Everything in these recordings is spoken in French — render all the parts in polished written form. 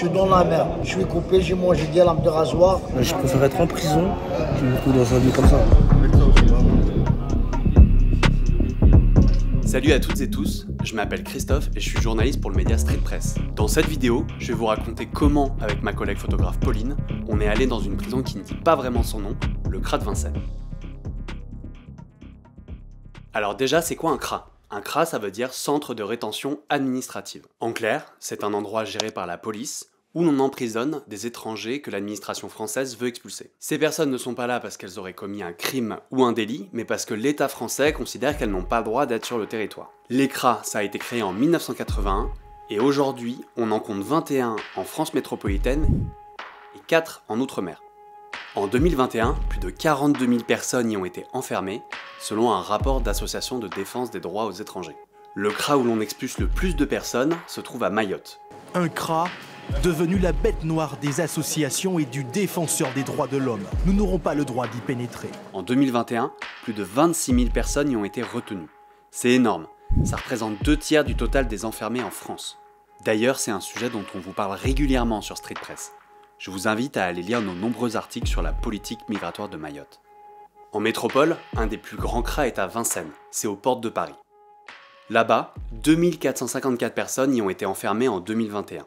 suis dans la mer, je suis coupé, j'ai mangé des lames de rasoir. Je préfère être en prison que me retrouver dans un lieu comme ça. Salut à toutes et tous, je m'appelle Christophe et je suis journaliste pour le média Street Press. Dans cette vidéo, je vais vous raconter comment, avec ma collègue photographe Pauline, on est allé dans une prison qui ne dit pas vraiment son nom, le CRA de Vincennes. Alors déjà, c'est quoi un CRA ? Un CRA, ça veut dire Centre de rétention administrative. En clair, c'est un endroit géré par la police où l'on emprisonne des étrangers que l'administration française veut expulser. Ces personnes ne sont pas là parce qu'elles auraient commis un crime ou un délit, mais parce que l'État français considère qu'elles n'ont pas le droit d'être sur le territoire. Les CRA, ça a été créé en 1981, et aujourd'hui, on en compte 21 en France métropolitaine et 4 en Outre-mer. En 2021, plus de 42 000 personnes y ont été enfermées, selon un rapport d'association de défense des droits aux étrangers. Le CRA où l'on expulse le plus de personnes se trouve à Mayotte. Un CRA devenu la bête noire des associations et du défenseur des droits de l'homme. Nous n'aurons pas le droit d'y pénétrer. En 2021, plus de 26 000 personnes y ont été retenues. C'est énorme, ça représente 2/3 du total des enfermés en France. D'ailleurs, c'est un sujet dont on vous parle régulièrement sur Street Press. Je vous invite à aller lire nos nombreux articles sur la politique migratoire de Mayotte. En métropole, un des plus grands CRA est à Vincennes, c'est aux portes de Paris. Là-bas, 2454 personnes y ont été enfermées en 2021.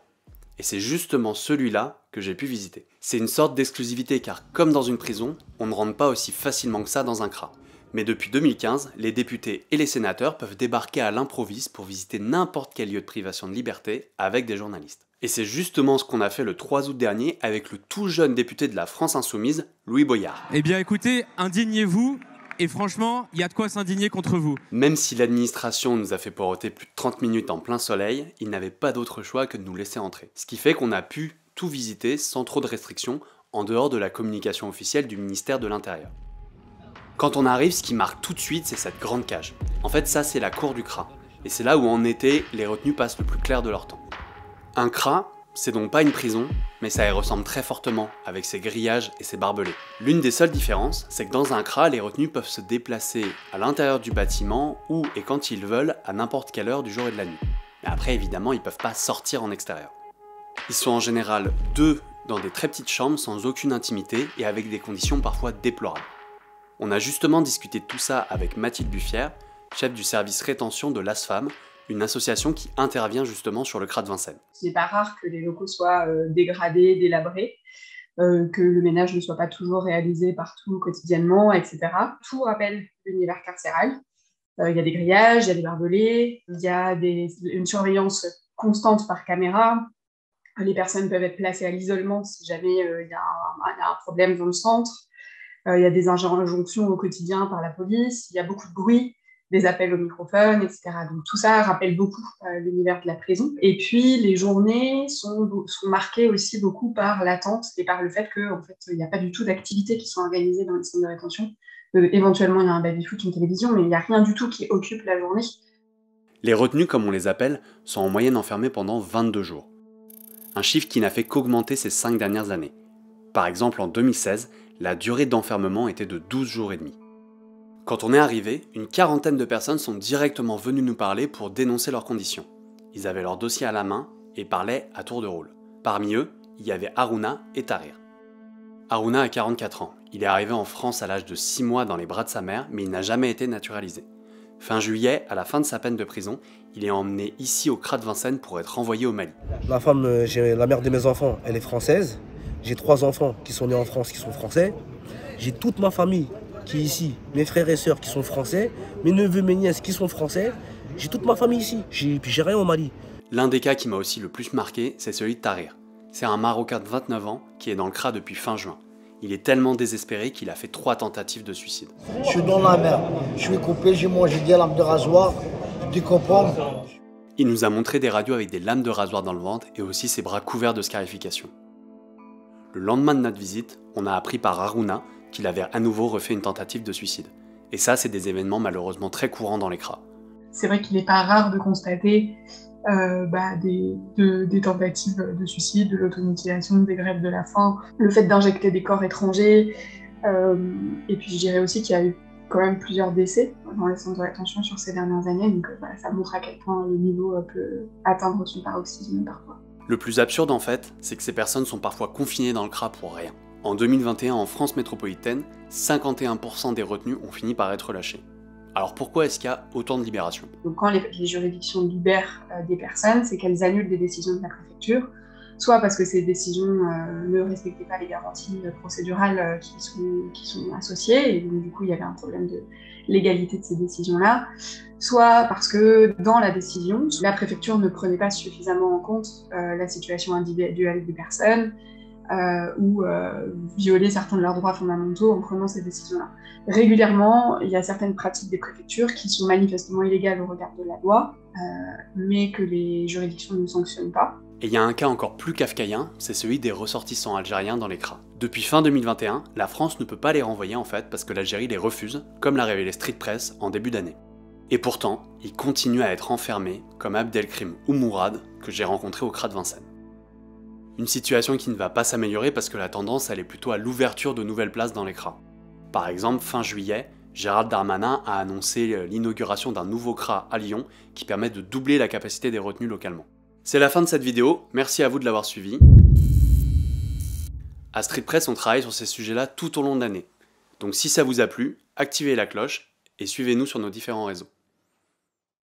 Et c'est justement celui-là que j'ai pu visiter. C'est une sorte d'exclusivité car comme dans une prison, on ne rentre pas aussi facilement que ça dans un CRA. Mais depuis 2015, les députés et les sénateurs peuvent débarquer à l'improviste pour visiter n'importe quel lieu de privation de liberté avec des journalistes. Et c'est justement ce qu'on a fait le 3 août dernier avec le tout jeune député de la France Insoumise, Louis Boyard. Eh bien écoutez, indignez-vous. Et franchement, il y a de quoi s'indigner contre vous. Même si l'administration nous a fait poireauter plus de 30 minutes en plein soleil, ils n'avaient pas d'autre choix que de nous laisser entrer. Ce qui fait qu'on a pu tout visiter sans trop de restrictions, en dehors de la communication officielle du ministère de l'Intérieur. Quand on arrive, ce qui marque tout de suite, c'est cette grande cage. En fait, ça c'est la cour du CRA. Et c'est là où en été, les retenus passent le plus clair de leur temps. Un CRA, c'est donc pas une prison, mais ça y ressemble très fortement, avec ses grillages et ses barbelés. L'une des seules différences, c'est que dans un CRA, les retenus peuvent se déplacer à l'intérieur du bâtiment où et quand ils veulent, à n'importe quelle heure du jour et de la nuit. Mais après, évidemment, ils peuvent pas sortir en extérieur. Ils sont en général 2 dans des très petites chambres sans aucune intimité et avec des conditions parfois déplorables. On a justement discuté de tout ça avec Mathilde Buffière, chef du service rétention de l'ASFAM, une association qui intervient justement sur le CRA de Vincennes. Ce n'est pas rare que les locaux soient dégradés, délabrés, que le ménage ne soit pas toujours réalisé partout quotidiennement, etc. Tout rappelle l'univers carcéral. Il y a des grillages, il y a des barbelés, il y a une surveillance constante par caméra. Les personnes peuvent être placées à l'isolement si jamais il y a un problème dans le centre. Il y a des injonctions au quotidien par la police, il y a beaucoup de bruit, des appels au microphone, etc. Donc tout ça rappelle beaucoup l'univers de la prison. Et puis les journées sont marquées aussi beaucoup par l'attente et par le fait qu'en fait, il n'y a pas du tout d'activités qui sont organisées dans les centres de rétention. Éventuellement, il y a un baby-foot, une télévision, mais il n'y a rien du tout qui occupe la journée. Les retenus, comme on les appelle, sont en moyenne enfermés pendant 22 jours. Un chiffre qui n'a fait qu'augmenter ces 5 dernières années. Par exemple, en 2016, la durée d'enfermement était de 12 jours et demi. Quand on est arrivé, une quarantaine de personnes sont directement venues nous parler pour dénoncer leurs conditions. Ils avaient leur dossier à la main et parlaient à tour de rôle. Parmi eux, il y avait Harouna et Tahrir. Harouna a 44 ans. Il est arrivé en France à l'âge de 6 mois dans les bras de sa mère, mais il n'a jamais été naturalisé. Fin juillet, à la fin de sa peine de prison, il est emmené ici au CRA de Vincennes pour être renvoyé au Mali. Ma femme, j'ai la mère de mes enfants, elle est française. J'ai 3 enfants qui sont nés en France, qui sont français. J'ai toute ma famille qui est ici, mes frères et sœurs qui sont français, mes neveux, mes nièces qui sont français. J'ai toute ma famille ici, puis j'ai rien au Mali. L'un des cas qui m'a aussi le plus marqué, c'est celui de Tahrir. C'est un Marocain de 29 ans qui est dans le CRA depuis fin juin. Il est tellement désespéré qu'il a fait 3 tentatives de suicide. Je suis dans la mer, je suis coupé, j'ai mangé des lames de rasoir, des concombre. Il nous a montré des radios avec des lames de rasoir dans le ventre et aussi ses bras couverts de scarifications. Le lendemain de notre visite, on a appris par Harouna qu'il avait à nouveau refait une tentative de suicide. Et ça, c'est des événements malheureusement très courants dans les CRA. C'est vrai qu'il n'est pas rare de constater des tentatives de suicide, de l'automutilation, des grèves de la faim, le fait d'injecter des corps étrangers. Et puis je dirais aussi qu'il y a eu quand même plusieurs décès dans les centres de rétention sur ces dernières années, donc ça montre à quel point le niveau peut atteindre son paroxysme parfois. Le plus absurde en fait, c'est que ces personnes sont parfois confinées dans le CRA pour rien. En 2021, en France métropolitaine, 51% des retenus ont fini par être relâchés. Alors pourquoi est-ce qu'il y a autant de libérations? Donc quand les juridictions libèrent des personnes, c'est qu'elles annulent des décisions de la préfecture, soit parce que ces décisions ne respectaient pas les garanties procédurales qui sont associées, et donc du coup il y avait un problème de légalité de ces décisions-là, soit parce que dans la décision, la préfecture ne prenait pas suffisamment en compte la situation individuelle des personnes, ou violer certains de leurs droits fondamentaux en prenant ces décisions-là. Régulièrement, il y a certaines pratiques des préfectures qui sont manifestement illégales au regard de la loi, mais que les juridictions ne sanctionnent pas. Et il y a un cas encore plus kafkaïen, c'est celui des ressortissants algériens dans les CRA. Depuis fin 2021, la France ne peut pas les renvoyer en fait parce que l'Algérie les refuse, comme l'a révélé Street Press en début d'année. Et pourtant, ils continuent à être enfermés, comme Abdelkrim ou Mourad, que j'ai rencontré au CRA de Vincennes. Une situation qui ne va pas s'améliorer parce que la tendance elle est plutôt à l'ouverture de nouvelles places dans les CRA. Par exemple, fin juillet, Gérald Darmanin a annoncé l'inauguration d'un nouveau CRA à Lyon qui permet de doubler la capacité des retenus localement. C'est la fin de cette vidéo, merci à vous de l'avoir suivi. À Street Press, on travaille sur ces sujets-là tout au long de l'année. Donc si ça vous a plu, activez la cloche et suivez-nous sur nos différents réseaux.